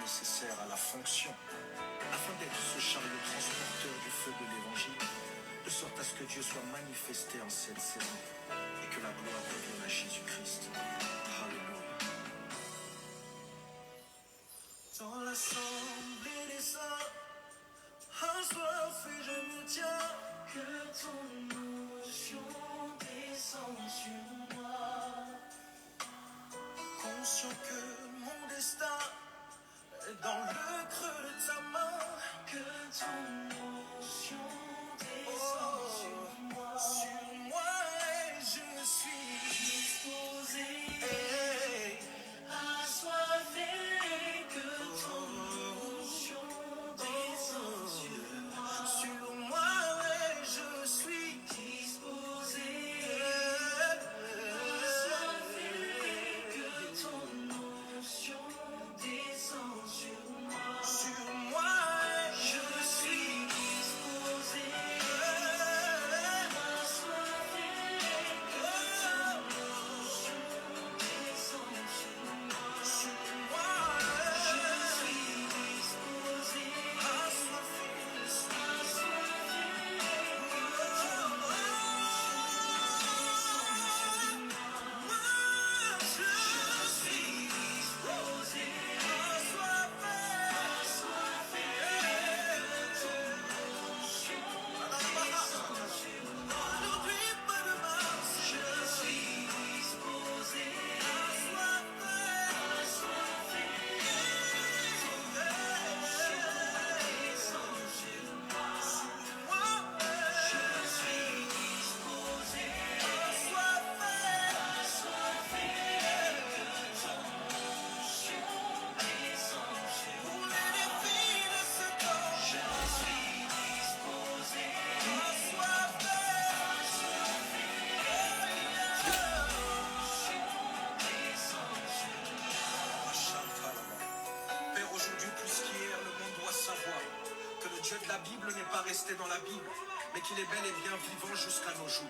nécessaire à la fonction, afin d'être ce chariot transporteur du feu de l'évangile, de sorte à ce que Dieu soit manifesté en cette saison et que la gloire revienne à Jésus-Christ. Alléluia. Dans l'assemblée des saints, un soir fait je me tiens, que ton onction descende sur moi, conscient que mon destin est dans le creux de ta main, que ton onction descende sur moi et je suis disposé, assoiffé, que ton onction descende sur moi et je suis disposé, assoiffé, que ton onction descende sur moi et je suis disposé, assoiffé, que ton onction descende sur moi, je suis disposé, assoiffé, Père, aujourd'hui plus qu'hier, le monde doit savoir que le Dieu de la Bible n'est pas resté dans la Bible, mais qu'il est bel et bien vivant jusqu'à nos jours.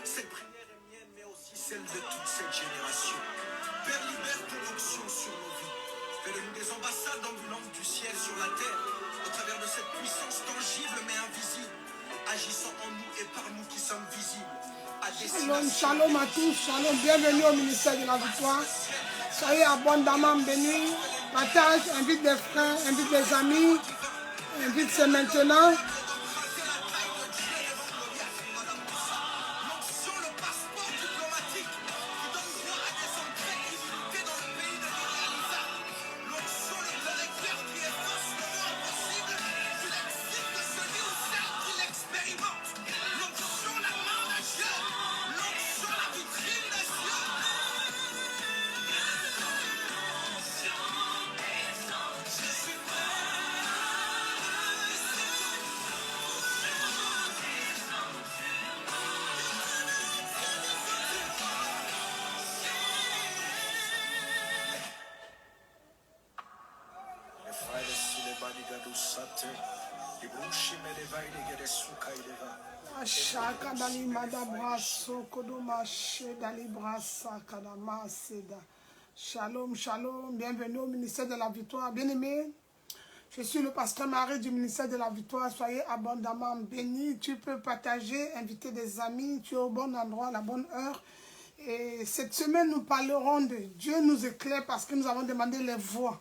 Cette prière est mienne, mais aussi celle de toute cette génération. Père, libère ton onction sur nos vies. Fais-le-nous des ambassades ambulantes du ciel sur la terre, au travers de cette puissance tangible mais invisible, agissant en nous et par nous qui sommes visibles. Shalom à tous, shalom, bienvenue au ministère de la victoire. Soyez abondamment bénis. Partage, invite des frères, invite des amis, invite c'est maintenant. Shalom, shalom, bienvenue au ministère de la victoire. Bien-aimé, je suis le pasteur Marie du ministère de la victoire. Soyez abondamment bénis. Tu peux partager, inviter des amis. Tu es au bon endroit, à la bonne heure. Et cette semaine, nous parlerons de Dieu nous éclaire parce que nous avons demandé les voies.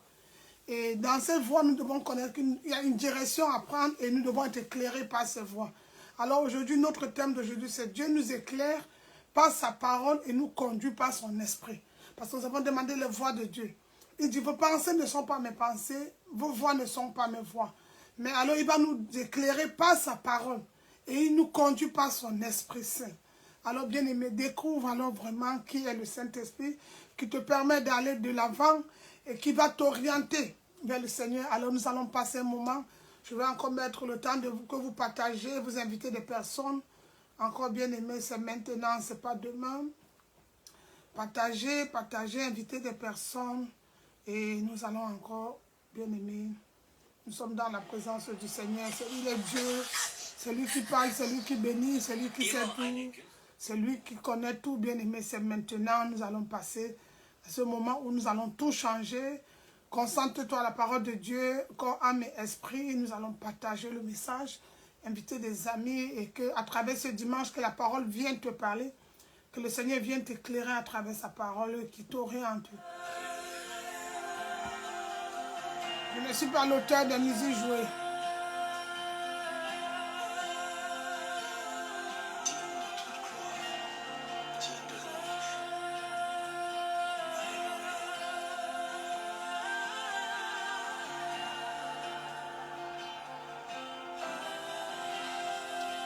Et dans ces voies, nous devons connaître qu'il y a une direction à prendre et nous devons être éclairés par ces voies. Alors aujourd'hui, notre thème d'aujourd'hui, c'est Dieu nous éclaire par sa parole et nous conduit par son esprit. Parce que nous avons demandé les voies de Dieu. Il dit, vos pensées ne sont pas mes pensées, vos voies ne sont pas mes voies. Mais alors, il va nous éclairer par sa parole et il nous conduit par son Esprit Saint. Alors, bien-aimé, découvre alors vraiment qui est le Saint-Esprit qui te permet d'aller de l'avant et qui va t'orienter vers le Seigneur. Alors, nous allons passer un moment. Je vais encore mettre le temps que vous partagez, vous invitez des personnes. Encore bien-aimé, c'est maintenant, ce n'est pas demain. Partagez, invitez des personnes. Et nous allons encore, bien-aimés, nous sommes dans la présence du Seigneur. C'est lui le Dieu, c'est lui qui parle, c'est lui qui bénit, c'est lui qui sait tout, c'est lui qui connaît tout, bien-aimé. C'est maintenant, nous allons passer à ce moment où nous allons tout changer. Concentre-toi à la parole de Dieu, corps, âme et esprit. Nous allons partager le message, inviter des amis et que à travers ce dimanche, que la parole vienne te parler, que le Seigneur vienne t'éclairer à travers sa parole qui t'oriente. Je ne suis pas l'auteur de musique jouée.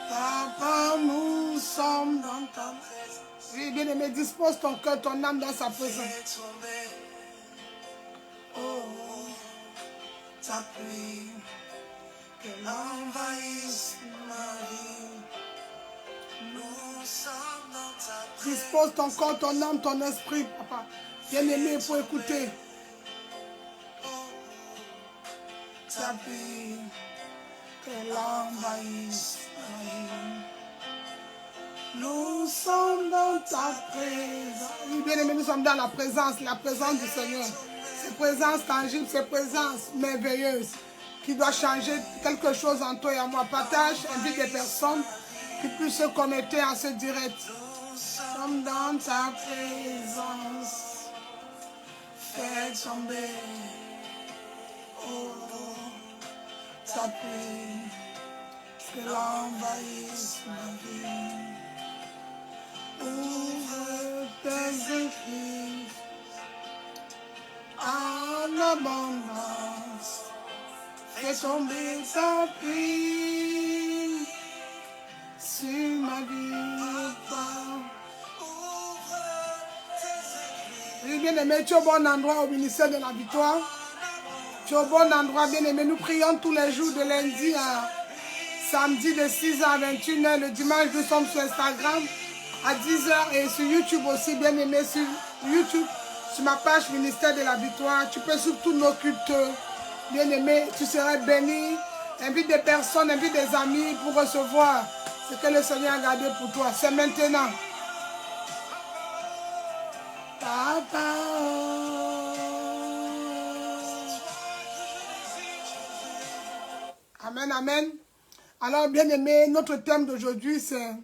Papa, nous sommes dans ta présence. Oui, bien-aimé, dispose ton cœur, ton âme dans sa présence. Oh, ta pluie, qu'elle envahisse ma vie. Nous sommes dans ta présence. Dispose ton corps, ton âme, ton esprit, papa. Bien-aimé, pour écouter. Oh, ta pluie, qu'elle envahisse ma vie. Nous sommes dans ta présence. Oui, bien-aimé, nous sommes dans la présence du Seigneur. Cette présence tangible, cette présence merveilleuse qui doit changer quelque chose en toi et en moi. Partage, invite des personnes qui puissent se connecter à ce direct. Nous sommes dans ta présence. Fais tomber, oh, ta pluie, que l'envahisse ma vie. Ouvre tes écrits en abondance. Fais tomber ta pluie sur ma vie. Oui, bien-aimé, tu es au bon endroit au ministère de la victoire. Tu es au bon endroit, bien-aimé. Nous prions tous les jours de lundi à samedi de 6h à 21h. Le dimanche, nous sommes sur Instagram à 10h et sur YouTube aussi, bien-aimé, sur YouTube, sur ma page ministère de la victoire. Tu peux suivre tous nos cultes, bien-aimé, tu seras béni. Invite des personnes, invite des amis pour recevoir ce que le Seigneur a gardé pour toi. C'est maintenant. Papa. Amen, amen. Alors, bien-aimé, notre thème d'aujourd'hui, c'est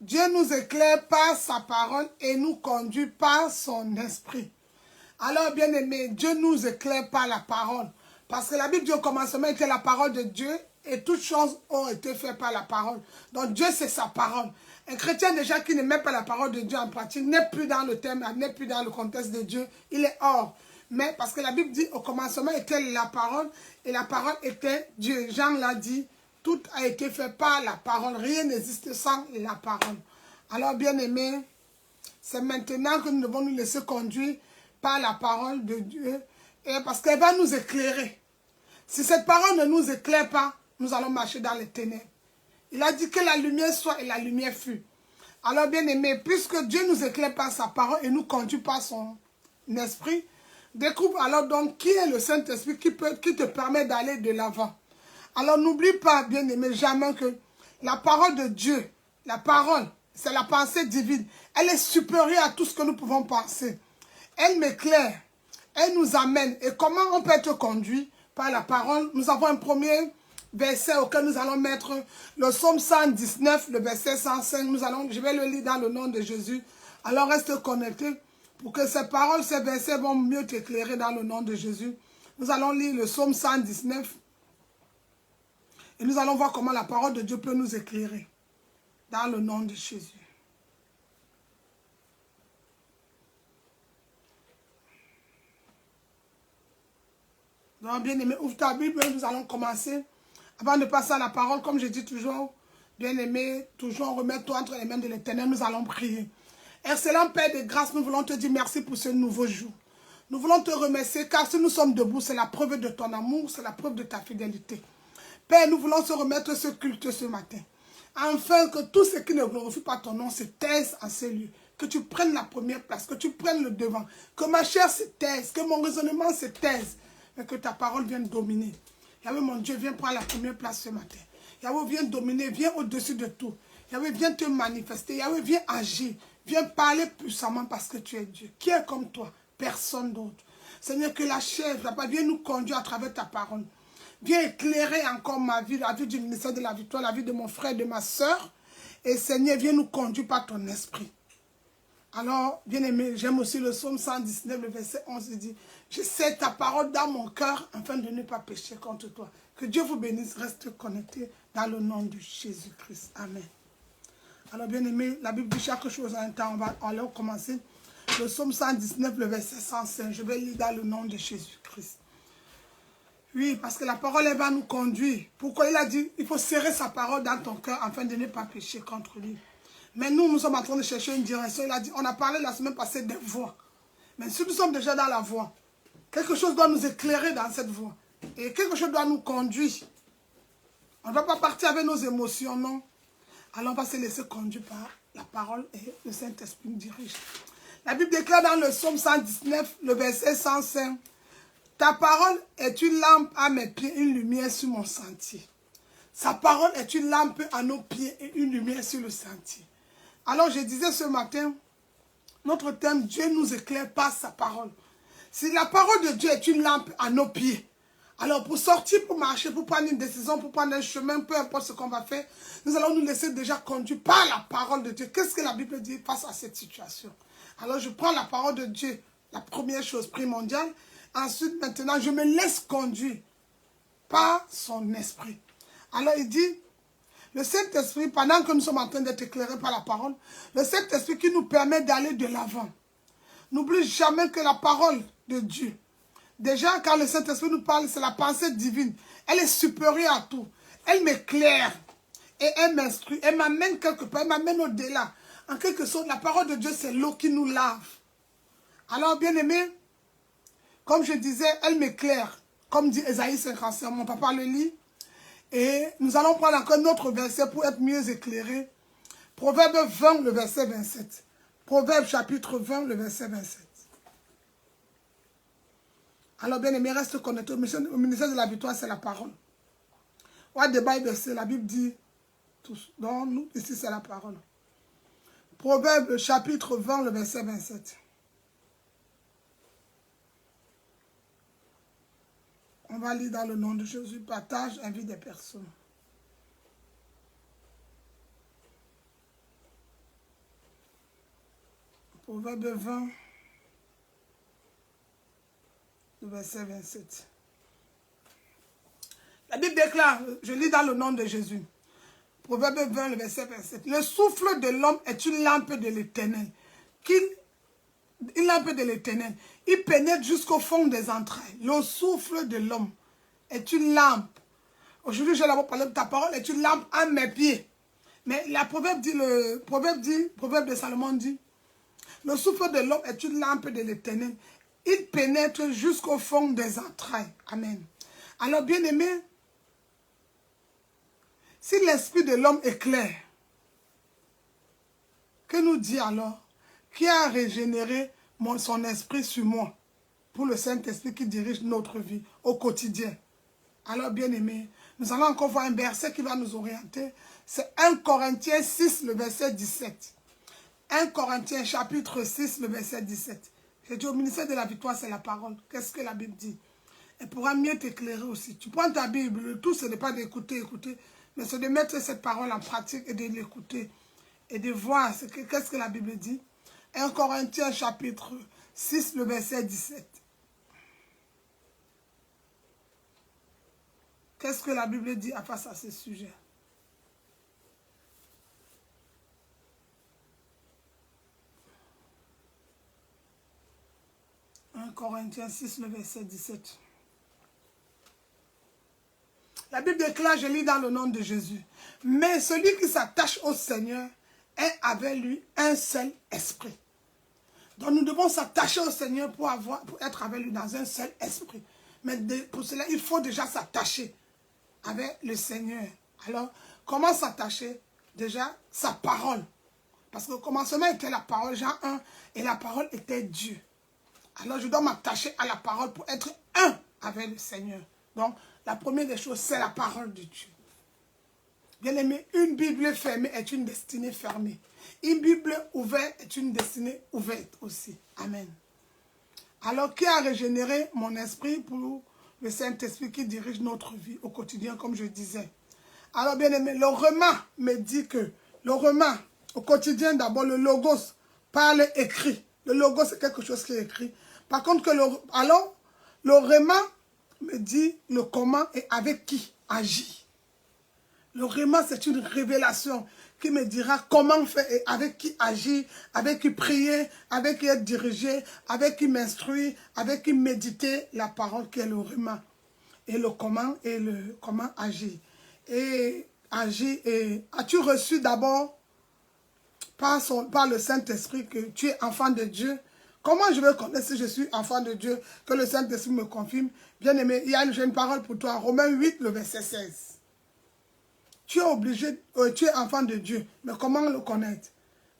Dieu nous éclaire par sa parole et nous conduit par son esprit. Alors, bien-aimé, Dieu nous éclaire par la parole. Parce que la Bible dit au commencement était la parole de Dieu et toutes choses ont été faites par la parole. Donc, Dieu, c'est sa parole. Un chrétien déjà qui ne met pas la parole de Dieu en pratique n'est plus dans le thème, n'est plus dans le contexte de Dieu. Il est hors. Mais parce que la Bible dit au commencement était la parole et la parole était Dieu. Jean l'a dit. Tout a été fait par la parole. Rien n'existe sans la parole. Alors, bien-aimés, c'est maintenant que nous devons nous laisser conduire par la parole de Dieu. Et parce qu'elle va nous éclairer. Si cette parole ne nous éclaire pas, nous allons marcher dans les ténèbres. Il a dit que la lumière soit et la lumière fut. Alors, bien-aimés, puisque Dieu nous éclaire par sa parole et nous conduit par son esprit, découvre alors donc qui est le Saint-Esprit qui te permet d'aller de l'avant. Alors n'oublie pas, bien-aimé, jamais que la parole de Dieu, la parole, c'est la pensée divine. Elle est supérieure à tout ce que nous pouvons penser. Elle m'éclaire, elle nous amène. Et comment on peut être conduit par la parole? Nous avons un premier verset auquel nous allons mettre le psaume 119, le verset 105. Je vais le lire dans le nom de Jésus. Alors reste connecté pour que ces paroles, ces versets vont mieux t'éclairer dans le nom de Jésus. Nous allons lire le psaume 119. Et nous allons voir comment la parole de Dieu peut nous éclairer dans le nom de Jésus. Donc, bien-aimé, ouvre ta Bible, nous allons commencer. Avant de passer à la parole, comme je dis toujours, bien-aimé, toujours remets-toi entre les mains de l'Éternel, nous allons prier. Excellent Père de grâce, nous voulons te dire merci pour ce nouveau jour. Nous voulons te remercier car si nous sommes debout, c'est la preuve de ton amour, c'est la preuve de ta fidélité. Père, nous voulons se remettre ce culte ce matin. Afin que tout ce qui ne glorifie pas ton nom se taise en ces lieux. Que tu prennes la première place, que tu prennes le devant. Que ma chair se taise, que mon raisonnement se taise. Mais que ta parole vienne dominer. Yahweh, mon Dieu, viens prendre la première place ce matin. Yahweh, viens dominer, viens au-dessus de tout. Yahweh, viens te manifester. Yahweh, viens agir. Viens parler puissamment parce que tu es Dieu. Qui est comme toi? Personne d'autre. Seigneur, que la chair, papa, viens nous conduire à travers ta parole. Viens éclairer encore ma vie, la vie du ministère de la victoire, la vie de mon frère, de ma soeur. Et Seigneur, viens nous conduire par ton esprit. Alors, bien-aimé, j'aime aussi le psaume 119, le verset 11, il dit, je sais ta parole dans mon cœur, afin de ne pas pécher contre toi. Que Dieu vous bénisse, reste connecté dans le nom de Jésus-Christ. Amen. Alors, bien-aimé, la Bible dit chaque chose en un temps, on va alors commencer. Le psaume 119, le verset 105, je vais lire dans le nom de Jésus-Christ. Oui, parce que la parole, elle va nous conduire. Pourquoi il a dit, il faut serrer sa parole dans ton cœur afin de ne pas pécher contre lui. Mais nous sommes en train de chercher une direction. Il a dit, on a parlé la semaine passée des voies. Mais si nous sommes déjà dans la voie, quelque chose doit nous éclairer dans cette voie. Et quelque chose doit nous conduire. On ne va pas partir avec nos émotions, non. Alors on va se laisser conduire par la parole et le Saint-Esprit nous dirige. La Bible déclare dans le psaume 119, le verset 105, ta parole est une lampe à mes pieds, une lumière sur mon sentier. Sa parole est une lampe à nos pieds et une lumière sur le sentier. Alors je disais ce matin, notre thème, Dieu nous éclaire par sa parole. Si la parole de Dieu est une lampe à nos pieds, alors pour sortir, pour marcher, pour prendre une décision, pour prendre un chemin, peu importe ce qu'on va faire, nous allons nous laisser déjà conduire par la parole de Dieu. Qu'est-ce que la Bible dit face à cette situation? Alors je prends la parole de Dieu, la première chose primordiale. Ensuite, maintenant, je me laisse conduire par son esprit. Alors il dit, le Saint-Esprit, pendant que nous sommes en train d'être éclairés par la parole, le Saint-Esprit qui nous permet d'aller de l'avant. N'oublie jamais que la parole de Dieu, déjà quand le Saint-Esprit nous parle, c'est la pensée divine. Elle est supérieure à tout. Elle m'éclaire et elle m'instruit. Elle m'amène quelque part, elle m'amène au-delà. En quelque sorte, la parole de Dieu, c'est l'eau qui nous lave. Alors, bien aimé, comme je disais, elle m'éclaire. Comme dit Ésaïe 55, mon papa le lit. Et nous allons prendre encore notre verset pour être mieux éclairés. Proverbe 20, le verset 27. Proverbe chapitre 20, le verset 27. Alors, bien aimé, reste connecté. Au ministère de la victoire, c'est la parole. What the Bible say, la Bible dit tous. Donc, nous, ici, c'est la parole. Proverbe chapitre 20, le verset 27. On va lire dans le nom de Jésus. Partage, invite des personnes. Proverbe 20, le verset 27. La Bible déclare, je lis dans le nom de Jésus. Proverbe 20, le verset 27. Le souffle de l'homme est une lampe de l'Éternel. Une lampe de l'Éternel. Il pénètre jusqu'au fond des entrailles. Le souffle de l'homme est une lampe. Aujourd'hui, je vais d'abord parler de ta parole, est une lampe à mes pieds. Mais la proverbe de Salomon dit, le souffle de l'homme est une lampe de l'Éternel. Il pénètre jusqu'au fond des entrailles. Amen. Alors, bien aimé, si l'esprit de l'homme est clair, que nous dit alors? Qui a régénéré son esprit sur moi pour le Saint-Esprit qui dirige notre vie au quotidien. Alors, bien aimé, nous allons encore voir un verset qui va nous orienter. C'est 1 Corinthiens 6, le verset 17. 1 Corinthiens chapitre 6, le verset 17. J'ai dit au ministère de la victoire, c'est la parole. Qu'est-ce que la Bible dit? Elle pourra mieux t'éclairer aussi. Tu prends ta Bible, le tout, ce n'est pas d'écouter, mais c'est de mettre cette parole en pratique et de l'écouter. Et de voir qu'est-ce que la Bible dit. 1 Corinthiens chapitre 6, le verset 17. Qu'est-ce que la Bible dit face à ce sujet? Corinthiens 6, le verset 17. La Bible déclare, je lis dans le nom de Jésus. Mais celui qui s'attache au Seigneur est avec lui un seul esprit. Donc nous devons s'attacher au Seigneur pour être avec lui dans un seul esprit. Mais pour cela, il faut déjà s'attacher avec le Seigneur. Alors, comment s'attacher? Déjà, sa parole. Parce que au commencement était la parole, Jean 1, et la parole était Dieu. Alors, je dois m'attacher à la parole pour être un avec le Seigneur. Donc, la première des choses, c'est la parole de Dieu. Bien aimé, une Bible fermée est une destinée fermée. Une Bible ouverte est une destinée ouverte aussi. Amen. Alors, qui a régénéré mon esprit pour le Saint-Esprit qui dirige notre vie au quotidien, comme je disais. Alors, bien aimé, le Rhéma me dit que le Rhéma, au quotidien, d'abord, le logos parle écrit. Le logos, c'est quelque chose qui est écrit. Par contre, le Rhéma me dit le comment et avec qui agir. Le Rhéma, c'est une révélation qui me dira comment faire et avec qui agir, avec qui prier, avec qui être dirigé, avec qui m'instruire, avec qui méditer la parole qui est le Rhéma. Et le comment agir. Et agir, et as-tu reçu d'abord par le Saint-Esprit que tu es enfant de Dieu? Comment je vais connaître si je suis enfant de Dieu, que le Saint-Esprit me confirme? Bien aimé, j'ai une parole pour toi, Romains 8, le verset 16. Tu es obligé, tu es enfant de Dieu, mais comment le connaître?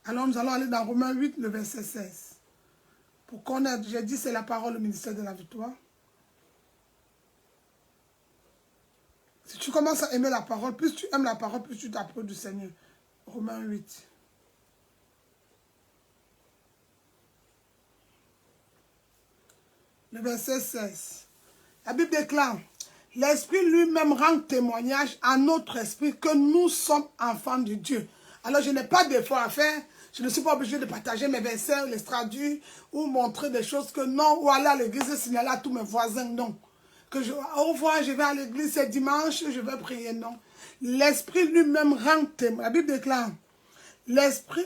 Alors nous allons aller dans Romains 8, le verset 16. Pour connaître, j'ai dit c'est la parole au ministère de la victoire. Si tu commences à aimer la parole, plus tu aimes la parole, plus tu t'approches du Seigneur. Romains 8. Le verset 16. La Bible déclare, l'Esprit lui-même rend témoignage à notre esprit que nous sommes enfants de Dieu. Alors je n'ai pas d'effort à faire. Je ne suis pas obligé de partager mes versets, les traduire ou montrer des choses que non, ou aller à l'église et signaler à tous mes voisins, non. Au revoir, je vais à l'église ce dimanche, je vais prier, non. L'Esprit lui-même rend témoignage. La Bible déclare, l'Esprit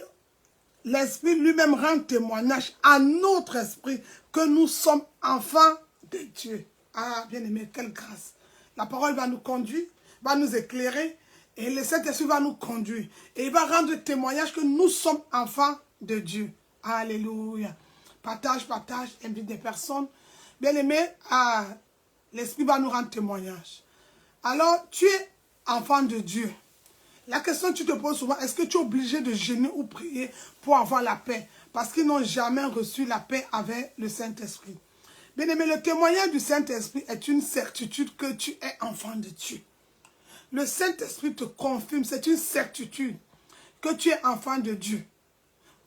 lui-même rend témoignage à notre esprit que nous sommes enfants de Dieu. Ah, bien-aimé, quelle grâce. La parole va nous conduire, va nous éclairer, et le Saint-Esprit va nous conduire. Et il va rendre témoignage que nous sommes enfants de Dieu. Alléluia. Partage, invite des personnes. Bien-aimé, l'Esprit va nous rendre témoignage. Alors, tu es enfant de Dieu. La question que tu te poses souvent, est-ce que tu es obligé de jeûner ou prier pour avoir la paix? Parce qu'ils n'ont jamais reçu la paix avec le Saint-Esprit. Bien-aimé, le témoignage du Saint-Esprit est une certitude que tu es enfant de Dieu. Le Saint-Esprit te confirme, c'est une certitude que tu es enfant de Dieu.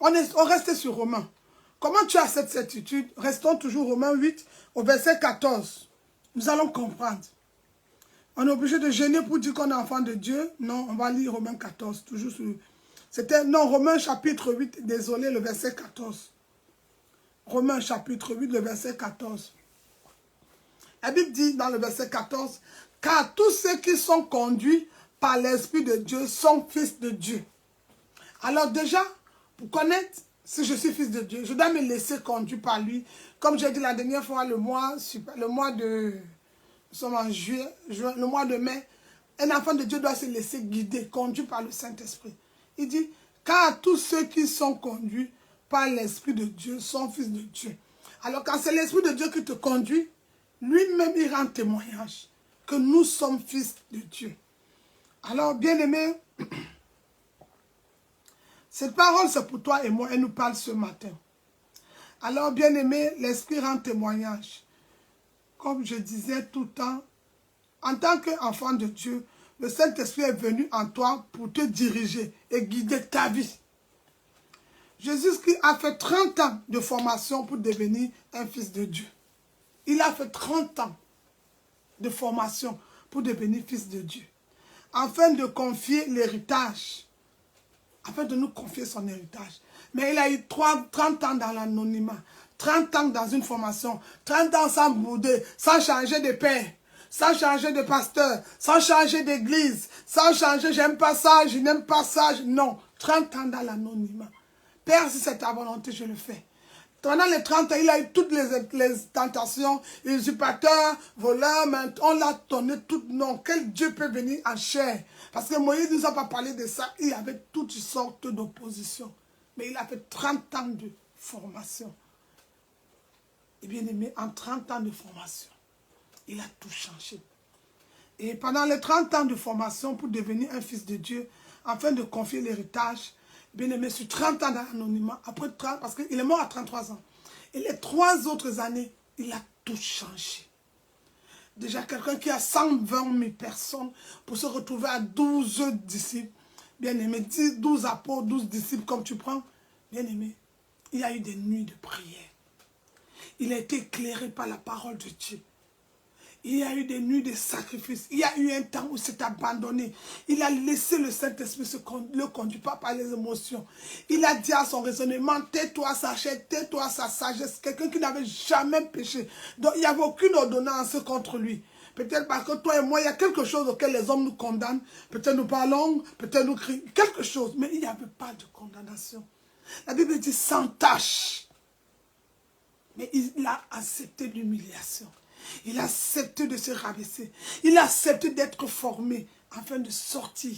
On reste sur Romains. Comment tu as cette certitude? Restons toujours Romains 8 au verset 14. Nous allons comprendre. On est obligé de jeûner pour dire qu'on est enfant de Dieu? Non, on va lire Romains 14, toujours sur... Romains chapitre 8, désolé, le verset 14. Romains chapitre 8, le verset 14. La Bible dit dans le verset 14, « Car tous ceux qui sont conduits par l'Esprit de Dieu sont fils de Dieu. » Alors déjà, pour connaître si je suis fils de Dieu, je dois me laisser conduire par lui. Comme j'ai dit la dernière fois, le mois de... Nous sommes en juin, le mois de mai. Un enfant de Dieu doit se laisser guider, conduit par le Saint-Esprit. Il dit, car tous ceux qui sont conduits par l'Esprit de Dieu sont fils de Dieu. Alors quand c'est l'Esprit de Dieu qui te conduit, lui-même il rend témoignage que nous sommes fils de Dieu. Alors bien-aimé, cette parole c'est pour toi et moi, elle nous parle ce matin. Alors bien-aimé, l'Esprit rend témoignage. Comme je disais tout le temps, en tant qu'enfant de Dieu, le Saint-Esprit est venu en toi pour te diriger et guider ta vie. Jésus-Christ a fait 30 ans de formation pour devenir un fils de Dieu. Il a fait 30 ans de formation pour devenir fils de Dieu. Afin de confier l'héritage, afin de nous confier son héritage. Mais il a eu 30 ans dans l'anonymat, 30 ans dans une formation, 30 ans sans bouder, sans changer de père, sans changer de pasteur, sans changer d'église, sans changer, j'aime pas ça, je n'aime pas ça, non. 30 ans dans l'anonymat. Père, si c'est ta volonté, je le fais. Pendant les 30 ans, il a eu toutes les tentations, usurpateurs, voleurs, mais on l'a donné tout. Non, quel Dieu peut venir en chair? Parce que Moïse ne nous a pas parlé de ça. Il y avait toutes sortes d'oppositions. Mais il a fait 30 ans de formation. Et bien aimé, en 30 ans de formation, il a tout changé. Et pendant les 30 ans de formation pour devenir un fils de Dieu, afin de confier l'héritage, bien aimé, sur 30 ans d'anonymat, après 30, parce qu'il est mort à 33 ans. Et les 3 autres années, il a tout changé. Déjà, quelqu'un qui a 120 000 personnes pour se retrouver à 12 disciples, bien aimé, 12 apôtres, 12 disciples comme tu prends, bien aimé, il y a eu des nuits de prière. Il a été éclairé par la parole de Dieu. Il y a eu des nuits de sacrifices. Il y a eu un temps où c'est abandonné. Il a laissé le Saint-Esprit le conduire, pas par les émotions. Il a dit à son raisonnement, tais-toi sa chair, tais-toi sa sagesse. Quelqu'un qui n'avait jamais péché. Donc il n'y avait aucune ordonnance contre lui. Peut-être parce que toi et moi, il y a quelque chose auquel les hommes nous condamnent. Peut-être nous parlons, peut-être nous crions, quelque chose. Mais il n'y avait pas de condamnation. La Bible dit sans tâche. Mais il a accepté l'humiliation. Il a accepté de se rabaisser. Il a accepté d'être formé afin de sortir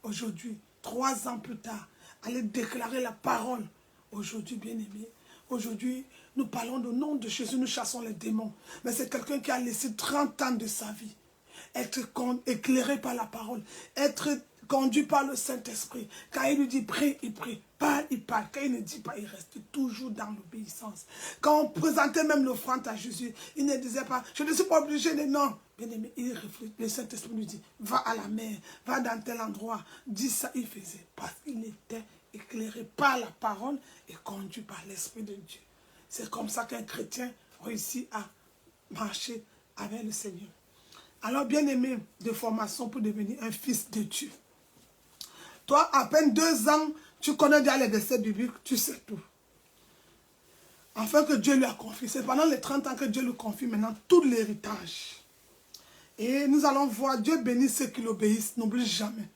aujourd'hui, 3 ans plus tard, aller déclarer la parole. Aujourd'hui, bien-aimé, aujourd'hui, nous parlons du nom de Jésus, nous chassons les démons. Mais c'est quelqu'un qui a laissé 30 ans de sa vie être éclairé par la parole, être conduit par le Saint-Esprit. Quand il lui dit prie, il prie. Parle, il parle. Quand il ne dit pas, il reste toujours dans l'obéissance. Quand on présentait même l'offrande à Jésus, il ne disait pas, je ne suis pas obligé de non. Bien aimé, il réfléchit. Le Saint-Esprit lui dit, va à la mer, va dans tel endroit. Dis ça, il faisait. Parce qu'il était éclairé par la parole et conduit par l'Esprit de Dieu. C'est comme ça qu'un chrétien réussit à marcher avec le Seigneur. Alors, bien-aimé, de formation pour devenir un fils de Dieu. Toi, à peine 2 ans, tu connais déjà les versets bibliques, tu sais tout. Afin que Dieu lui a confié. C'est pendant les 30 ans que Dieu lui confie maintenant tout l'héritage. Et nous allons voir, Dieu bénit ceux qui l'obéissent, n'oublie jamais.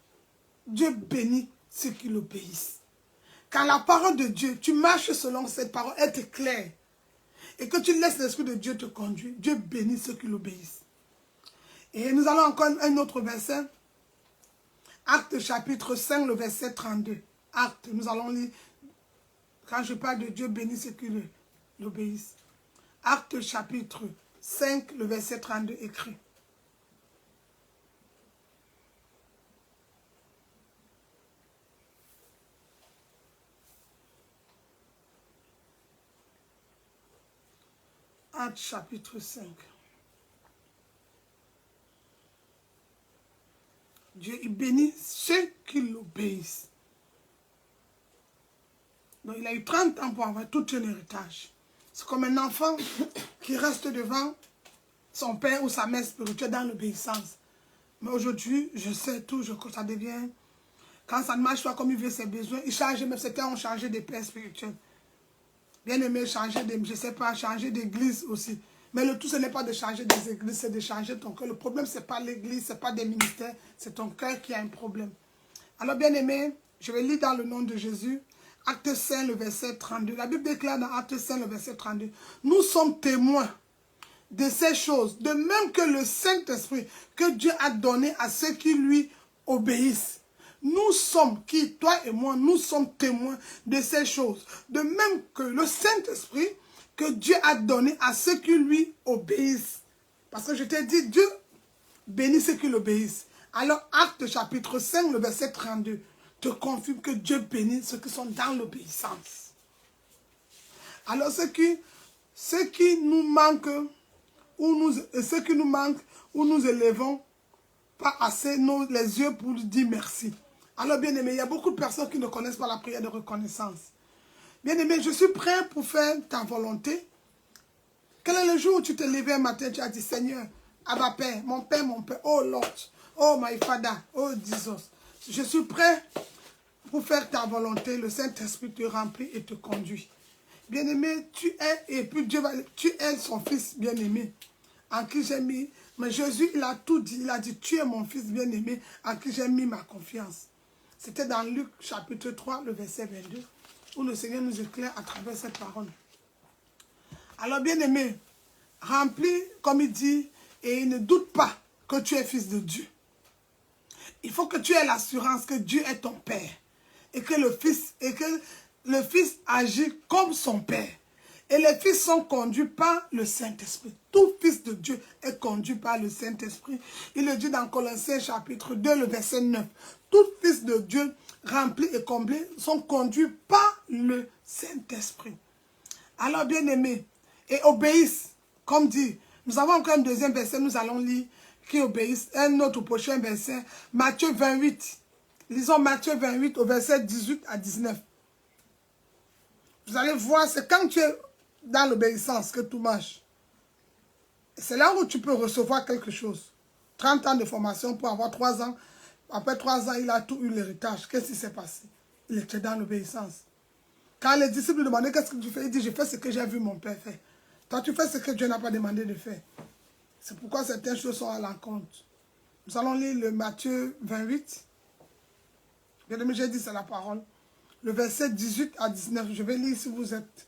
Dieu bénit ceux qui l'obéissent. Quand la parole de Dieu, tu marches selon cette parole, elle te claire. Et que tu laisses l'Esprit de Dieu te conduire, Dieu bénit ceux qui l'obéissent. Et nous allons encore un autre verset. Actes chapitre 5, le verset 32. Actes, nous allons lire. Quand je parle de Dieu bénit ceux qui l'obéissent. Actes chapitre 5, le verset 32 écrit. Actes chapitre 5. Dieu il bénit ceux qui l'obéissent. Donc il a eu 30 ans pour avoir tout un héritage. C'est comme un enfant qui reste devant son père ou sa mère spirituelle dans l'obéissance. Mais aujourd'hui, je sais tout, ça devient... Quand ça ne marche pas comme il veut ses besoins, il change, même certains ont changé de père spirituel. Bien aimé, changer de, je sais pas, changer d'église aussi. Mais le tout, ce n'est pas de changer des églises, c'est de changer ton cœur. Le problème, ce n'est pas l'église, ce n'est pas des ministères, c'est ton cœur qui a un problème. Alors, bien aimé, je vais lire dans le nom de Jésus, Acte 5, le verset 32. La Bible déclare dans Acte 5, le verset 32, nous sommes témoins de ces choses, de même que le Saint-Esprit que Dieu a donné à ceux qui lui obéissent. Nous sommes, qui, toi et moi, nous sommes témoins de ces choses. De même que le Saint-Esprit que Dieu a donné à ceux qui lui obéissent. Parce que je t'ai dit, Dieu bénit ceux qui l'obéissent. Alors, Acte chapitre 5, le verset 32, te confirme que Dieu bénit ceux qui sont dans l'obéissance. Alors, ce qui nous manque, ceux qui nous manquent, où nous élevons pas assez les yeux pour lui dire merci. Alors, bien aimé, il y a beaucoup de personnes qui ne connaissent pas la prière de reconnaissance. Bien aimé, je suis prêt pour faire ta volonté. Quel est le jour où tu te levais un matin, tu as dit, Seigneur, Abba Père, mon Père, oh Lord, oh my Father, oh Jesus. Je suis prêt pour faire ta volonté. Le Saint-Esprit te remplit et te conduit. Bien aimé, tu es, et puis Dieu va, tu es son fils bien aimé, en qui j'ai mis. Mais Jésus, il a tout dit. Il a dit, tu es mon fils bien aimé, en qui j'ai mis ma confiance. C'était dans Luc chapitre 3, le verset 22, où le Seigneur nous éclaire à travers cette parole. Alors, bien aimé, remplis, comme il dit, et ne doute pas que tu es fils de Dieu. Il faut que tu aies l'assurance que Dieu est ton Père. Et que le Fils agit comme son Père. Et les fils sont conduits par le Saint-Esprit. Tout fils de Dieu est conduit par le Saint-Esprit. Il le dit dans Colossiens chapitre 2, le verset 9. Tout fils de Dieu remplis et comblés sont conduits par le Saint-Esprit. Alors, bien aimés, et obéissent, comme dit. Nous avons encore un deuxième verset, nous allons lire, qui obéissent. Un autre prochain verset, Matthieu 28. Lisons Matthieu 28 au verset 18 à 19. Vous allez voir, c'est quand tu es dans l'obéissance que tout marche. Et c'est là où tu peux recevoir quelque chose. 30 ans de formation pour avoir 3 ans. Après 3 ans, il a tout eu l'héritage. Qu'est-ce qui s'est passé? Il était dans l'obéissance. Quand les disciples lui demandaient qu'est-ce que tu fais, il dit, je fais ce que j'ai vu mon père faire. Toi, tu fais ce que Dieu n'a pas demandé de faire. C'est pourquoi certaines choses sont à l'encontre. Nous allons lire le Matthieu 28. Bien aimé, j'ai dit, c'est la parole. Le verset 18 à 19. Je vais lire si vous êtes.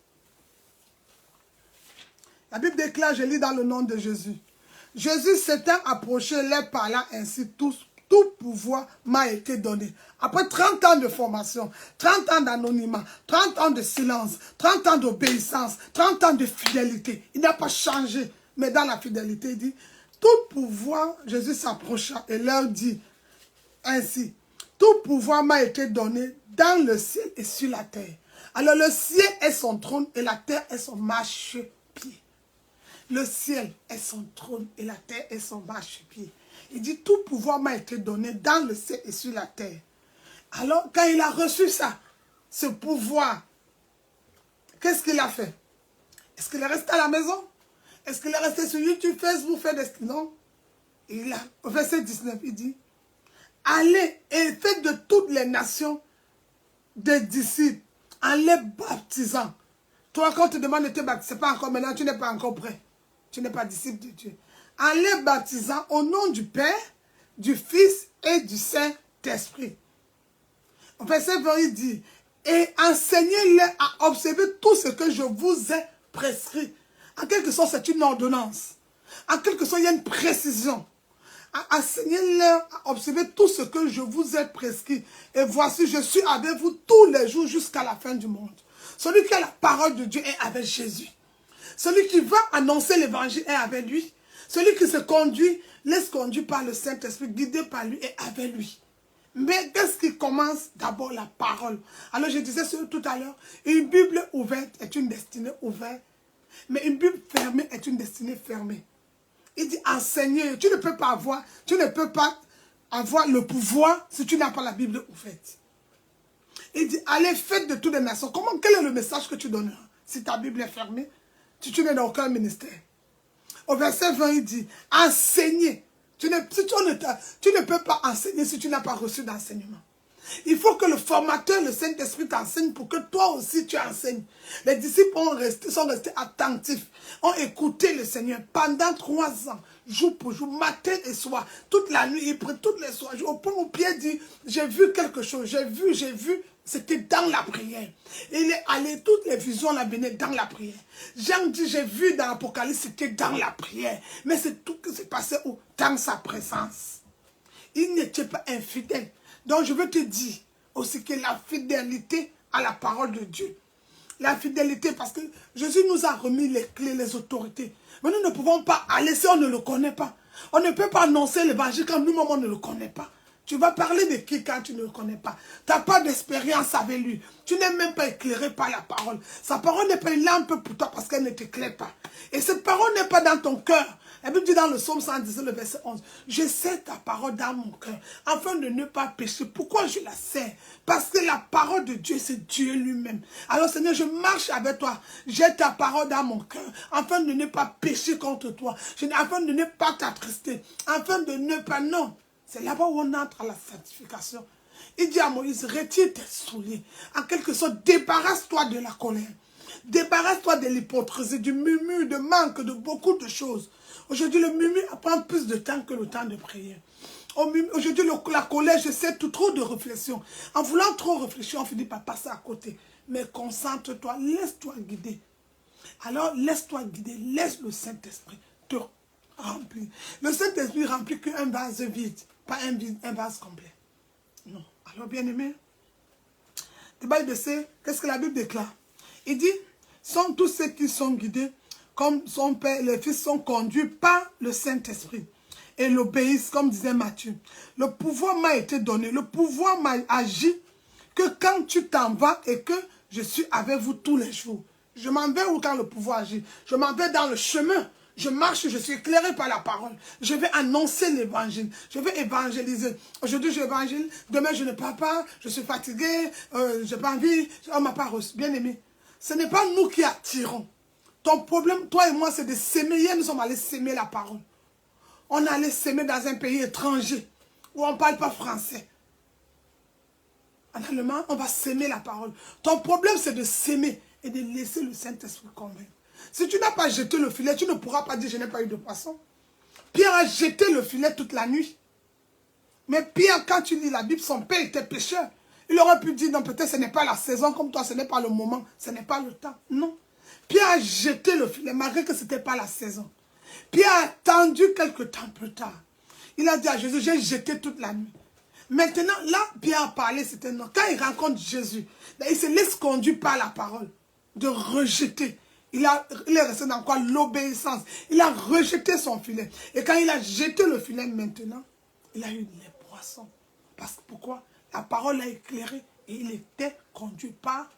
La Bible déclare, je lis dans le nom de Jésus. Jésus s'étant approché, leur parla ainsi tous. Tout pouvoir m'a été donné. Après 30 ans de formation, 30 ans d'anonymat, 30 ans de silence, 30 ans d'obéissance, 30 ans de fidélité. Il n'a pas changé. Mais dans la fidélité, il dit, tout pouvoir, Jésus s'approcha et leur dit ainsi, tout pouvoir m'a été donné dans le ciel et sur la terre. Alors le ciel est son trône et la terre est son marchepied. Le ciel est son trône et la terre est son marchepied. Il dit, tout pouvoir m'a été donné dans le ciel et sur la terre. Alors, quand il a reçu ça, ce pouvoir, qu'est-ce qu'il a fait? Est-ce qu'il est resté à la maison? Est-ce qu'il est resté sur YouTube, Facebook, faire des... Non. Il a, au verset 19, il dit, allez et faites de toutes les nations des disciples en les baptisant. Toi, quand on te demande de te baptiser, c'est pas encore maintenant, tu n'es pas encore prêt. Tu n'es pas disciple de Dieu. En les baptisant au nom du Père, du Fils et du Saint-Esprit. Au verset 20, il dit, et enseignez-les à observer tout ce que je vous ai prescrit. En quelque sorte, c'est une ordonnance. En quelque sorte, il y a une précision. Enseignez-leur à observer tout ce que je vous ai prescrit. Et voici, je suis avec vous tous les jours jusqu'à la fin du monde. Celui qui a la parole de Dieu est avec Jésus. Celui qui va annoncer l'évangile est avec lui. Celui qui se conduit, laisse conduire par le Saint-Esprit, guidé par lui, est avec lui. Mais qu'est-ce qui commence? D'abord la parole. Alors je disais tout à l'heure, une Bible ouverte est une destinée ouverte. Mais une Bible fermée est une destinée fermée. Il dit enseigner. Tu ne peux pas avoir le pouvoir si tu n'as pas la Bible ouverte. Il dit allez, faites de toutes les nations. Quel est le message que tu donneras si ta Bible est fermée? Si tu n'es dans aucun ministère. Au verset 20, il dit enseigner. Tu ne peux pas enseigner si tu n'as pas reçu d'enseignement. Il faut que le formateur, le Saint-Esprit t'enseigne pour que toi aussi tu enseignes. Les disciples sont restés attentifs, ont écouté le Seigneur pendant 3 ans, jour pour jour, matin et soir. Toute la nuit, il prie toutes les soirs. Au point où Pierre dit, j'ai vu quelque chose, j'ai vu. C'était dans la prière. Il est allé, toutes les visions la venaient dans la prière. Jean dit, j'ai vu dans l'Apocalypse, c'était dans la prière. Mais c'est tout ce qui s'est passé où? Dans sa présence. Il n'était pas infidèle. Donc je veux te dire aussi que la fidélité à la parole de Dieu. La fidélité parce que Jésus nous a remis les clés, les autorités. Mais nous ne pouvons pas aller si on ne le connaît pas. On ne peut pas annoncer l'évangile quand nous-mêmes on ne le connaît pas. Tu vas parler de qui quand tu ne le connais pas? Tu n'as pas d'expérience avec lui. Tu n'es même pas éclairé par la parole. Sa parole n'est pas une lampe pour toi parce qu'elle ne t'éclaire pas. Et cette parole n'est pas dans ton cœur. La Bible dit dans le psaume 110, le verset 11, je sais ta parole dans mon cœur, afin de ne pas pécher. Pourquoi je la sais? Parce que la parole de Dieu, c'est Dieu lui-même. Alors Seigneur, je marche avec toi. J'ai ta parole dans mon cœur, afin de ne pas pécher contre toi, afin de ne pas t'attrister, afin de ne pas... Non, c'est là-bas où on entre à la sanctification. Il dit à Moïse, retire tes souliers. En quelque sorte, débarrasse-toi de la colère. Débarrasse-toi de l'hypocrisie, du murmure, de manque, de beaucoup de choses. Aujourd'hui, le murmure prend plus de temps que le temps de prière. Aujourd'hui, la colère, je sais, trop de réflexion. En voulant trop réfléchir, on finit par passer à côté. Mais concentre-toi, laisse-toi guider. Alors, laisse-toi guider, laisse le Saint-Esprit te remplir. Le Saint-Esprit remplit qu'un vase vide, pas un vase complet. Non. Alors, bien-aimé, qu'est-ce que la Bible déclare? Il dit, sont tous ceux qui sont guidés, comme son Père, les fils sont conduits par le Saint-Esprit. Et l'obéissent, comme disait Matthieu. Le pouvoir m'a été donné. Le pouvoir m'a agi que quand tu t'en vas et que je suis avec vous tous les jours. Je m'en vais où quand le pouvoir agit? Je m'en vais dans le chemin. Je marche, je suis éclairé par la parole. Je vais annoncer l'évangile. Je vais évangéliser. Aujourd'hui, j'évangile. Demain, je ne parle pas. Je suis fatigué. Je n'ai pas envie. On m'a pas reçu. Bien aimé. Ce n'est pas nous qui attirons. Ton problème, toi et moi, c'est de s'aimer. Hier, nous sommes allés s'aimer la parole. On est allé s'aimer dans un pays étranger où on ne parle pas français. En allemand, on va s'aimer la parole. Ton problème, c'est de s'aimer et de laisser le Saint-Esprit convaincre. Si tu n'as pas jeté le filet, tu ne pourras pas dire « je n'ai pas eu de poisson ». Pierre a jeté le filet toute la nuit. Mais Pierre, quand tu lis la Bible, son père était pécheur. Il aurait pu dire « non, peut-être ce n'est pas la saison comme toi, ce n'est pas le moment, ce n'est pas le temps ». Non. Pierre a jeté le filet malgré que ce n'était pas la saison. Pierre a attendu quelques temps plus tard. Il a dit à Jésus « j'ai jeté toute la nuit ». Maintenant, là, Pierre a parlé, c'était non. Quand il rencontre Jésus, il se laisse conduire par la parole, de rejeter. Il est resté dans quoi? L'obéissance. Il a rejeté son filet. Et quand il a jeté le filet maintenant, il a eu les poissons. Parce que pourquoi? La parole l'a éclairé et il était conduit par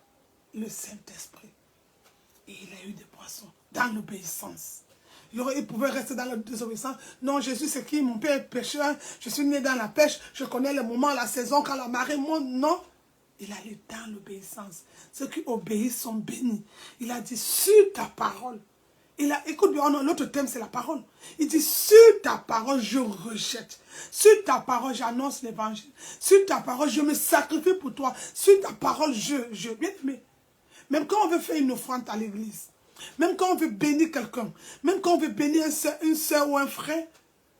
le Saint-Esprit. Et il a eu des poissons dans l'obéissance. Il pouvait rester dans la désobéissance. Non, Jésus, c'est qui? Mon père est pêcheur. Je suis né dans la pêche. Je connais le moment, la saison, quand la marée monte. Non. Il allait dans l'obéissance. Ceux qui obéissent sont bénis. Il a dit, sur ta parole. Écoute bien, l'autre thème, c'est la parole. Il dit, sur ta parole, je rejette. Sur ta parole, j'annonce l'évangile. Sur ta parole, je me sacrifie pour toi. Sur ta parole, bien aimé. Même quand on veut faire une offrande à l'église, même quand on veut bénir quelqu'un, même quand on veut bénir une soeur ou un frère,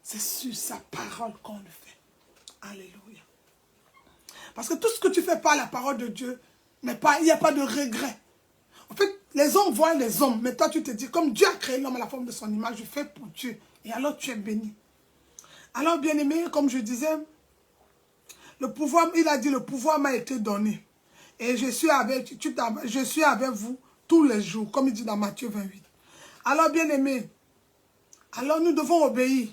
c'est sur sa parole qu'on le fait. Alléluia. Parce que tout ce que tu fais par la parole de Dieu, il n'y a pas de regret. En fait, les hommes voient les hommes, mais toi tu te dis, comme Dieu a créé l'homme à la forme de son image, je fais pour Dieu. Et alors tu es béni. Alors bien aimé, comme je disais, le pouvoir, il a dit, le pouvoir m'a été donné. Et je suis avec vous tous les jours, comme il dit dans Matthieu 28. Alors, bien aimé, alors nous devons obéir,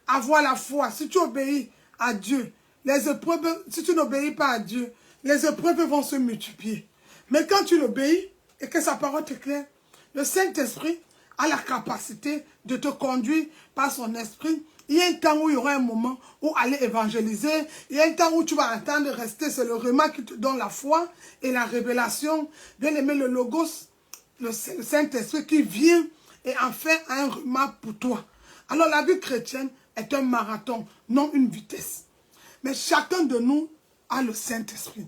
avoir la foi. Si tu obéis à Dieu, les épreuves, si tu n'obéis pas à Dieu, les épreuves vont se multiplier. Mais quand tu l'obéis et que sa parole t'éclaire, le Saint-Esprit a la capacité de te conduire par son esprit. Il y a un temps où il y aura un moment où aller évangéliser. Il y a un temps où tu vas attendre rester. C'est le remas qui te donne la foi et la révélation. Bien aimé, le Logos, le Saint-Esprit qui vient et en fait un remas pour toi. Alors la vie chrétienne est un marathon, non une vitesse. Mais chacun de nous a le Saint-Esprit.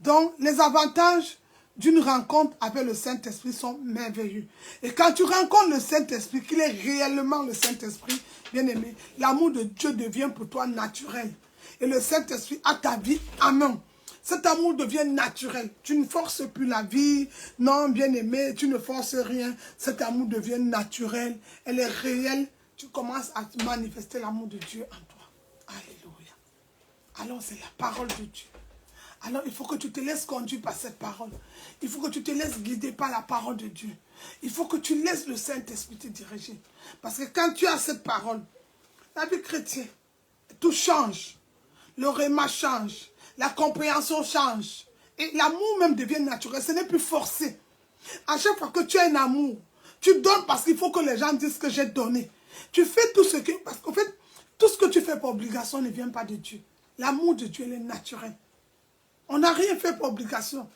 Donc les avantages d'une rencontre avec le Saint-Esprit sont merveilleux. Et quand tu rencontres le Saint-Esprit, qu'il est réellement le Saint-Esprit, bien aimé, l'amour de Dieu devient pour toi naturel. Et le Saint-Esprit a ta vie en main. Cet amour devient naturel. Tu ne forces plus la vie. Non, bien aimé, tu ne forces rien. Cet amour devient naturel. Elle est réelle. Tu commences à manifester l'amour de Dieu en toi. Alléluia. Alors c'est la parole de Dieu. Alors, il faut que tu te laisses conduire par cette parole. Il faut que tu te laisses guider par la parole de Dieu. Il faut que tu laisses le Saint-Esprit te diriger. Parce que quand tu as cette parole, la vie chrétienne, tout change. Le réma change. La compréhension change. Et l'amour même devient naturel. Ce n'est plus forcé. À chaque fois que tu as un amour, tu donnes parce qu'il faut que les gens disent que j'ai donné. Tu fais tout ce que... Parce qu'en fait, tout ce que tu fais par obligation ne vient pas de Dieu. L'amour de Dieu, il est naturel. On n'a rien fait pour obligation.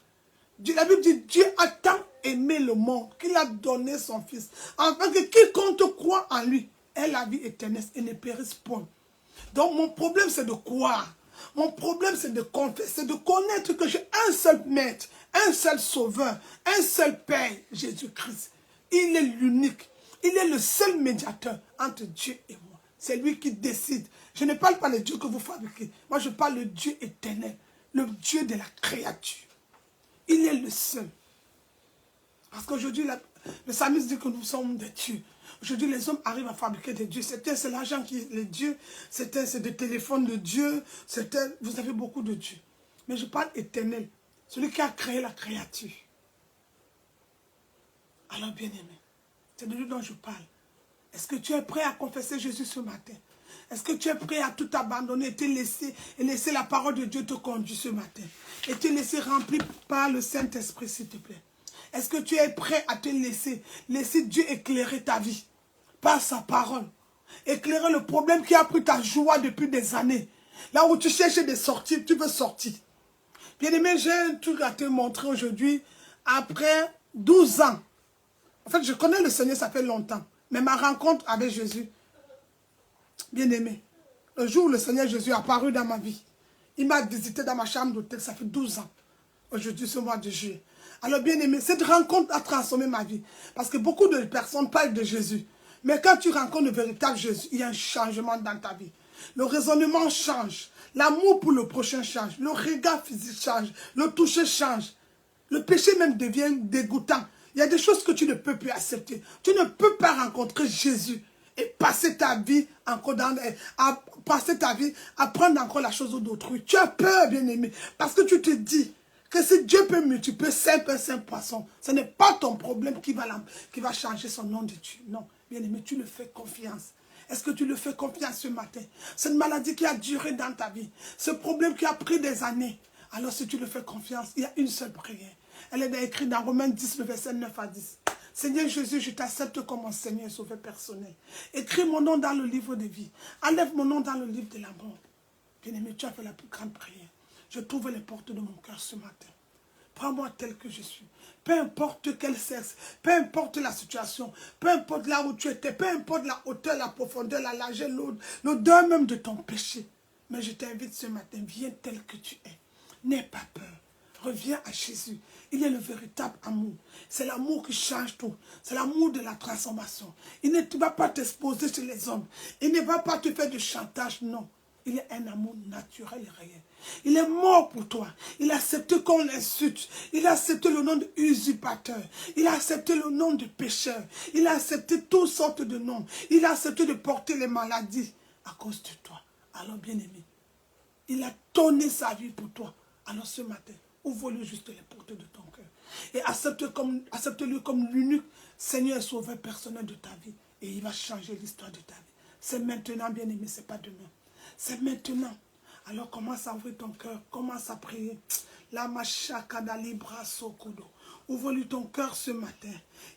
La Bible dit, Dieu a tant aimé le monde qu'il a donné son Fils. Afin que quiconque croit en lui ait la vie éternelle et ne périsse point. Donc mon problème c'est de croire. Mon problème c'est de confesser, de connaître que j'ai un seul maître, un seul sauveur, un seul Père, Jésus-Christ. Il est l'unique. Il est le seul médiateur entre Dieu et moi. C'est lui qui décide. Je ne parle pas du Dieu que vous fabriquez. Moi je parle du Dieu éternel. Le Dieu de la créature. Il est le seul. Parce qu'aujourd'hui, le psalmiste dit que nous sommes des dieux. Aujourd'hui, les hommes arrivent à fabriquer des dieux. C'est l'argent qui est les dieux. C'est des téléphones de Dieu. Vous avez beaucoup de dieux. Mais je parle éternel. Celui qui a créé la créature. Alors, bien-aimé, c'est de lui dont je parle. Est-ce que tu es prêt à confesser Jésus ce matin? Est-ce que tu es prêt à tout abandonner et te laisser, et laisser la parole de Dieu te conduire ce matin? Et te laisser remplir par le Saint-Esprit, s'il te plaît. Est-ce que tu es prêt à te laisser Dieu éclairer ta vie par sa parole? Éclairer le problème qui a pris ta joie depuis des années. Là où tu cherches de sortir, tu veux sortir. Bien aimé, j'ai un truc à te montrer aujourd'hui. Après 12 ans. En fait, je connais le Seigneur, ça fait longtemps. Mais ma rencontre avec Jésus, bien aimé, le jour où le Seigneur Jésus est apparu dans ma vie, il m'a visité dans ma chambre d'hôtel, ça fait 12 ans. Aujourd'hui, ce mois de juillet. Alors, bien aimé, cette rencontre a transformé ma vie. Parce que beaucoup de personnes parlent de Jésus. Mais quand tu rencontres le véritable Jésus, il y a un changement dans ta vie. Le raisonnement change. L'amour pour le prochain change. Le regard physique change. Le toucher change. Le péché même devient dégoûtant. Il y a des choses que tu ne peux plus accepter. Tu ne peux pas rencontrer Jésus et passer ta vie encore à prendre encore la chose d'autrui. Tu as peur, bien-aimé, parce que tu te dis que si Dieu peut multiplier 5 pains, 5 poissons, ce n'est pas ton problème qui va changer son nom de Dieu. Non, bien-aimé, tu le fais confiance. Est-ce que tu le fais confiance ce matin? Cette maladie qui a duré dans ta vie, ce problème qui a pris des années, alors si tu le fais confiance, il y a une seule prière. Elle est écrite dans Romains 10, le verset 9 à 10. Seigneur Jésus, je t'accepte comme mon Seigneur et Sauveur personnel. Écris mon nom dans le livre de vie. Enlève mon nom dans le livre de la mort. Bien-aimé, tu as fait la plus grande prière. Je trouve les portes de mon cœur ce matin. Prends-moi tel que je suis. Peu importe quel sexe, peu importe la situation, peu importe là où tu étais, peu importe la hauteur, la profondeur, la largeur, l'odeur même de ton péché. Mais je t'invite ce matin, viens tel que tu es. N'aie pas peur. Reviens à Jésus. Il est le véritable amour. C'est l'amour qui change tout. C'est l'amour de la transformation. Il ne va pas t'exposer chez les hommes. Il ne va pas te faire de chantage, non. Il est un amour naturel et réel. Il est mort pour toi. Il a accepté qu'on l'insulte. Il a accepté le nom d'usurpateur. Il a accepté le nom de pécheur. Il a accepté toutes sortes de noms. Il a accepté de porter les maladies à cause de toi. Alors, bien-aimé, il a donné sa vie pour toi. Alors, ce matin, ouvre-lui juste les portes de ton cœur. Et accepte-le comme l'unique Seigneur et Sauveur personnel de ta vie. Et il va changer l'histoire de ta vie. C'est maintenant, bien-aimé, ce n'est pas demain. C'est maintenant. Alors commence à ouvrir ton cœur. Commence à prier. La machakada libra sokodo. Ouvre-lui ton cœur ce matin.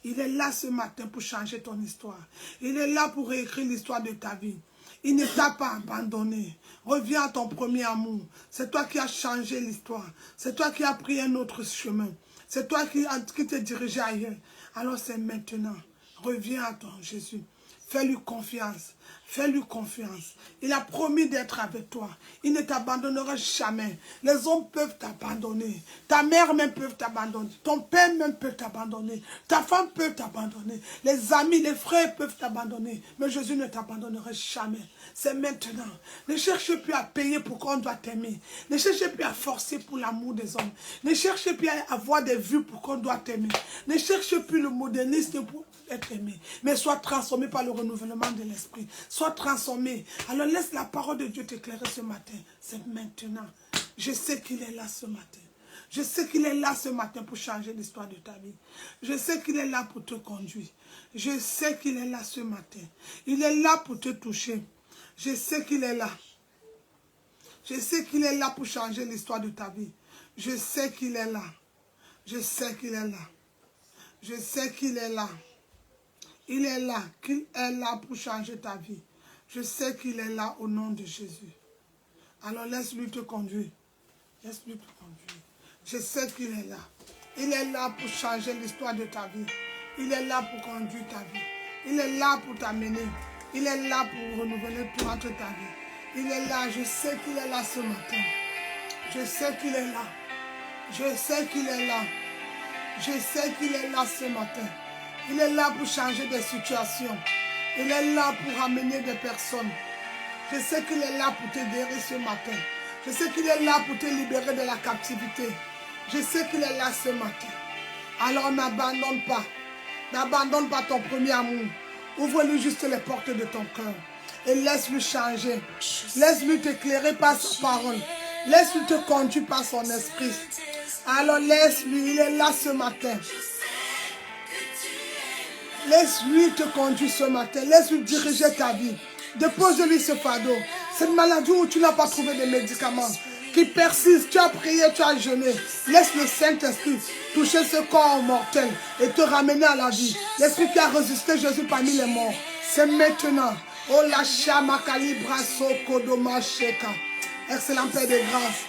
Il est là ce matin pour changer ton histoire. Il est là pour réécrire l'histoire de ta vie. Il ne t'a pas abandonné. Reviens à ton premier amour. C'est toi qui as changé l'histoire. C'est toi qui as pris un autre chemin. C'est toi qui t'es dirigé ailleurs. Alors c'est maintenant. Reviens à ton Jésus. Fais-lui confiance. Fais-lui confiance. Il a promis d'être avec toi. Il ne t'abandonnera jamais. Les hommes peuvent t'abandonner. Ta mère même peut t'abandonner. Ton père même peut t'abandonner. Ta femme peut t'abandonner. Les amis, les frères peuvent t'abandonner. Mais Jésus ne t'abandonnera jamais. C'est maintenant. Ne cherche plus à payer pour qu'on doit t'aimer. Ne cherche plus à forcer pour l'amour des hommes. Ne cherche plus à avoir des vues pour qu'on doit t'aimer. Ne cherche plus le modernisme pour être aimé. Mais sois transformé par le renouvellement de l'esprit. Sois transformé. Alors laisse la parole de Dieu t'éclairer ce matin. C'est maintenant. Je sais qu'il est là ce matin. Je sais qu'il est là ce matin pour changer l'histoire de ta vie. Je sais qu'il est là pour te conduire. Je sais qu'il est là ce matin. Il est là pour te toucher. Je sais qu'il est là. Je sais qu'il est là pour changer l'histoire de ta vie. Je sais qu'il est là. Je sais qu'il est là. Je sais qu'il est là. Il est là. Qu'il est là pour changer ta vie. Je sais qu'il est là au nom de Jésus. Alors laisse-lui te conduire. Laisse-lui te conduire. Je sais qu'il est là. Il est là pour changer l'histoire de ta vie. Il est là pour conduire ta vie. Il est là pour t'amener. Il est là pour renouveler toute ta vie. Il est là. Je sais qu'il est là ce matin. Je sais qu'il est là. Je sais qu'il est là. Je sais qu'il est là ce matin. Il est là pour changer des situations. Il est là pour amener des personnes. Je sais qu'il est là pour te guérir ce matin. Je sais qu'il est là pour te libérer de la captivité. Je sais qu'il est là ce matin. Alors n'abandonne pas. N'abandonne pas ton premier amour. Ouvre-lui juste les portes de ton cœur. Et laisse-lui changer. Laisse-lui t'éclairer par sa parole. Laisse-lui te conduire par son esprit. Alors laisse-lui, il est là ce matin. Laisse-lui te conduire ce matin. Laisse-lui diriger ta vie. Dépose-lui ce fardeau. Cette maladie où tu n'as pas trouvé de médicaments, qui persiste, tu as prié, tu as jeûné. Laisse le Saint-Esprit toucher ce corps mortel et te ramener à la vie. L'Esprit qui a résisté Jésus parmi les morts. C'est maintenant. Oh la chama calibra sokodoma sheka. Excellent Père de grâce.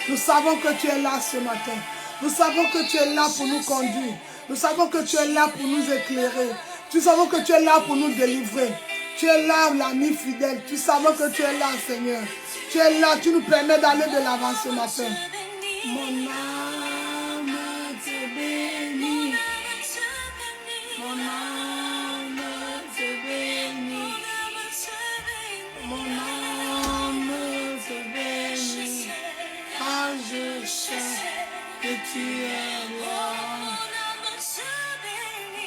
Nous savons que tu es là ce matin. Nous savons que tu es là pour nous conduire. Nous savons que tu es là pour nous éclairer. Nous savons que tu es là pour nous délivrer. Tu es là, l'ami fidèle. Tu savons que tu es là, Seigneur. Tu es là, tu nous permets d'aller de l'avant ce matin. Mon âme te bénit. Mon âme te bénit. Mon âme te bénit. Car je sais que tu es là.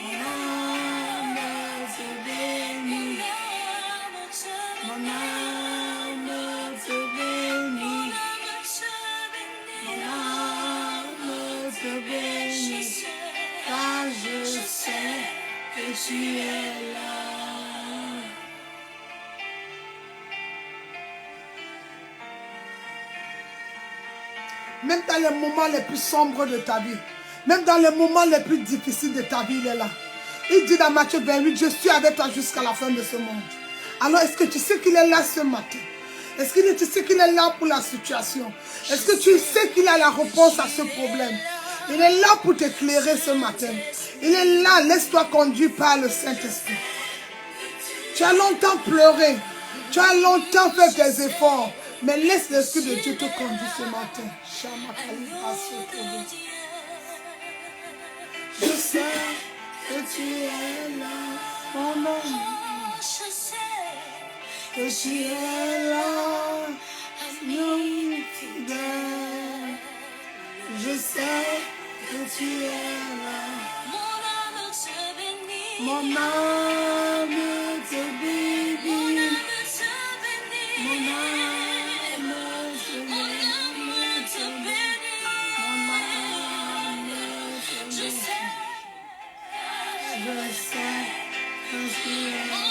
Mon âme te bénit. Mon âme te bénit. Mon âme te bénit. Car je sais que tu es là. Même dans les moments les plus sombres de ta vie, même dans les moments les plus difficiles de ta vie, il est là. Il dit dans Matthieu 28, je suis avec toi jusqu'à la fin de ce monde. Alors, est-ce que tu sais qu'il est là ce matin? Est-ce que tu sais qu'il est là pour la situation? Est-ce que tu sais qu'il a la réponse à ce problème? Il est là pour t'éclairer ce matin. Il est là, laisse-toi conduire par le Saint-Esprit. Tu as longtemps pleuré. Tu as longtemps fait tes efforts. Mais laisse l'Esprit de Dieu te conduire ce matin. Je sais que tu es là, mon homme. Que tu es là, mon fidèle. Je sais que tu es là. Mon âme te bénit. Mon âme te bénit. Mon âme te bénit. Je sais que tu es là.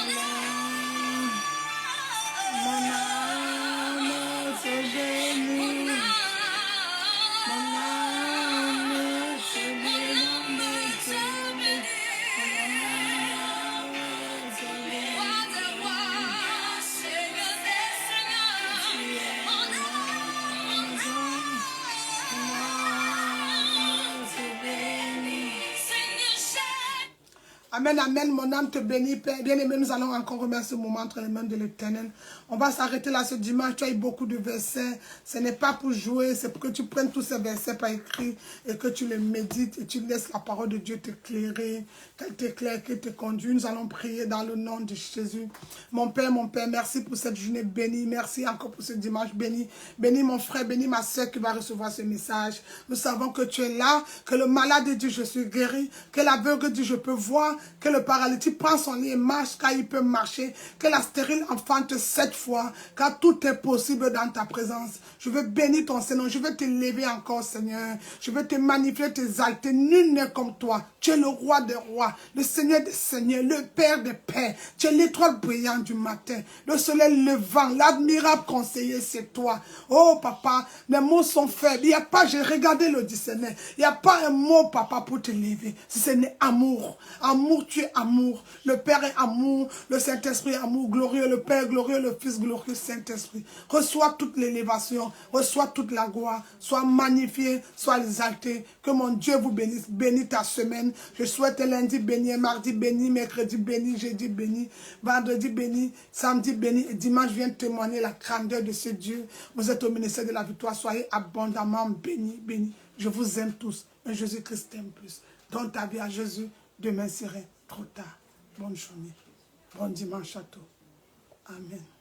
Mon âme te bénit. Mon âme te bénit. Amen, amen, mon âme te bénit, Père. Bien-aimé, nous allons encore remettre ce moment entre les mains de l'Éternel. On va s'arrêter là ce dimanche. Tu as eu beaucoup de versets. Ce n'est pas pour jouer, c'est pour que tu prennes tous ces versets par écrit et que tu les médites et tu laisses la parole de Dieu t'éclairer, qu'elle t'éclaire, qu'elle te conduise. Nous allons prier dans le nom de Jésus. Mon Père, merci pour cette journée bénie. Merci encore pour ce dimanche béni. Bénis mon frère, bénis ma soeur qui va recevoir ce message. Nous savons que tu es là, que le malade dit je suis guéri, que l'aveugle dit je peux voir, que le paralytique prend son lit et marche car il peut marcher, que la stérile enfante 7 fois, car tout est possible dans ta présence. Je veux bénir ton Seigneur, je veux t'élever encore Seigneur, je veux te magnifier, t'exalter, nul n'est comme toi. Tu es le roi des rois, le Seigneur des seigneurs, le Père des pères, tu es l'étoile brillante du matin, le soleil levant, l'admirable conseiller, c'est toi. Oh papa, les mots sont faibles, il n'y a pas, j'ai regardé le dictionnaire, il n'y a pas un mot papa pour t'élever, si ce n'est amour. Amour, tu es amour. Le Père est amour. Le Saint-Esprit est amour. Glorieux le Père, glorieux le Fils, glorieux Saint-Esprit. Reçois toute l'élévation. Reçois toute la gloire. Sois magnifié, sois exalté. Que mon Dieu vous bénisse. Bénis ta semaine. Je souhaite lundi béni, mardi béni, mercredi béni, jeudi béni, vendredi béni, samedi béni et dimanche viens témoigner la grandeur de ce Dieu. Vous êtes au ministère de la victoire. Soyez abondamment bénis, bénis. Je vous aime tous. Et Jésus-Christ t'aime plus. Donne ta vie à Jésus. Demain serait trop tard. Bonne journée. Bon dimanche à tous. Amen.